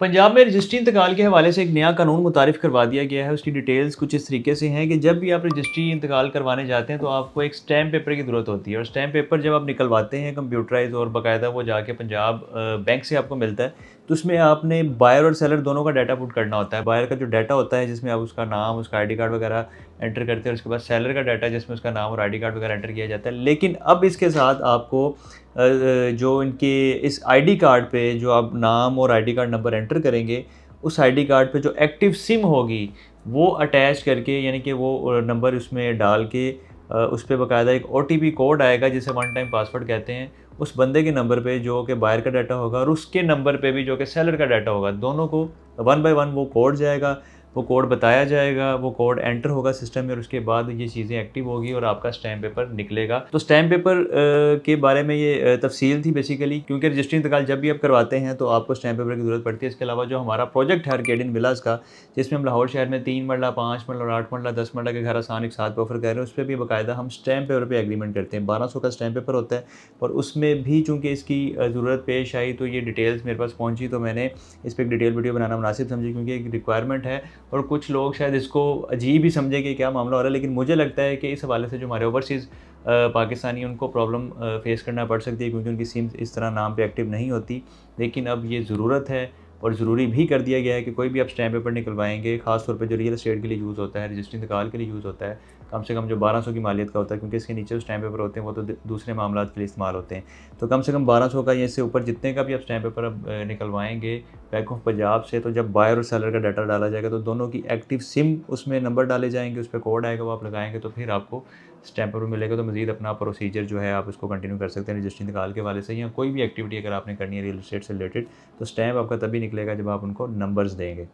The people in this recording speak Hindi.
पंजाब में रजिस्ट्री इंतकाल के हवाले से एक नया कानून मुतारिफ़ करवा दिया गया है। उसकी डिटेल्स कुछ इस तरीके से हैं कि जब भी आप रजिस्ट्री इंतकाल करवाने जाते हैं तो आपको एक स्टैम्प पेपर की ज़रूरत होती है और स्टैम्प पेपर जब आप निकलवाते हैं कंप्यूटराइज़ और बाकायदा वो जाके पंजाब बैंक से आपको मिलता है, तो उसमें आपने बायर और सेलर दोनों का डाटा पुट करना होता है। बायर का जो डाटा होता है जिसमें आप उसका नाम, उसका आईडी कार्ड वगैरह एंटर करते हैं और उसके बाद सेलर का डाटा जिसमें उसका नाम और आईडी कार्ड वगैरह एंटर किया जाता है। लेकिन अब इसके साथ आपको जो इनके इस आईडी कार्ड पे जो आप नाम और आईडी कार्ड नंबर एंटर करेंगे, उस आईडी कार्ड पे जो एक्टिव सिम होगी, वो अटैच करके यानी कि वो नंबर उसमें डाल के उस पे बाकायदा एक ओटीपी कोड आएगा जिसे वन टाइम पासवर्ड कहते हैं। उस बंदे के नंबर पे जो कि बायर का डाटा होगा और उसके नंबर पे भी जो कि सेलर का डाटा होगा, दोनों को वन बाय वन वो कोड जाएगा, वो कोड बताया जाएगा, वो कोड एंटर होगा सिस्टम में और उसके बाद ये चीज़ें एक्टिव होगी और आपका स्टैम्प पेपर निकलेगा। तो स्टैम्प पेपर के बारे में ये तफ़सील थी बेसिकली क्योंकि रजिस्ट्री इंतकाल जब भी आप करवाते हैं तो आपको स्टैम्प पेपर की ज़रूरत पड़ती है। इसके अलावा जो हमारा प्रोजेक्ट है आर्केडियन विलास का, जिसमें हम लाहौर शहर में 3 मरला, 5 मरला और 8 मरला, 10 मरला के घर आसान एक साथ ऑफ़र कर रहे हैं, उस पे भी बाकायदा हम स्टैम्प पेपर पे एग्रीमेंट करते हैं। 1200 का स्टैम्प पेपर होता है और उसमें भी चूँकि इसकी ज़रूरत पेश आई तो ये डिटेल्स मेरे पास पहुँची तो मैंने इस पे एक डिटेल वीडियो बनाना मुनासिब समझी क्योंकि एक रिक्वायरमेंट है और कुछ लोग शायद इसको अजीब ही समझे कि क्या मामला हो रहा है, लेकिन मुझे लगता है कि इस हवाले से जो हमारे ओवरसीज़ पाकिस्तानी उनको प्रॉब्लम फेस करना पड़ सकती है क्योंकि उनकी सिम इस तरह नाम पे एक्टिव नहीं होती। लेकिन अब ये ज़रूरत है और ज़रूरी भी कर दिया गया है कि कोई भी आप स्टैम्प पेपर निकलवाएँगे, ख़ास तौर पे जो रियल एस्टेट के लिए यूज़ होता है, रजिस्ट्री इंतकाल के लिए यूज़ होता है, कम से कम जो 1200 की मालियत का होता है क्योंकि इसके नीचे जो स्टैम्प पेपर होते हैं वो तो दूसरे मामलात के लिए इस्तेमाल होते हैं। तो कम से कम 1200 का या इससे ऊपर जितने का भी आप स्टैम्प पेपर अब निकलवाएँगे बैंक ऑफ पंजाब से, तो जब बायर और सेलर का डाटा डाला जाएगा तो दोनों की एक्टिव सिम उसमें नंबर डाले जाएँगे, उस पे कोड आएगा, वो आप लगाएँगे तो फिर आपको स्टैम्प पेपर मिलेगा। तो मज़ीद अपना प्रोसीजर जो है आप उसको कंटिन्यू कर सकते हैं रजिस्ट्री इंतकाल के हवाले से या कोई भी एक्टिविटी अगर आपने करनी है रियल एस्टेट से रिलेटेड, तो स्टैम्प आपका तभी निकलेगा जब आप उनको नंबर्स देंगे।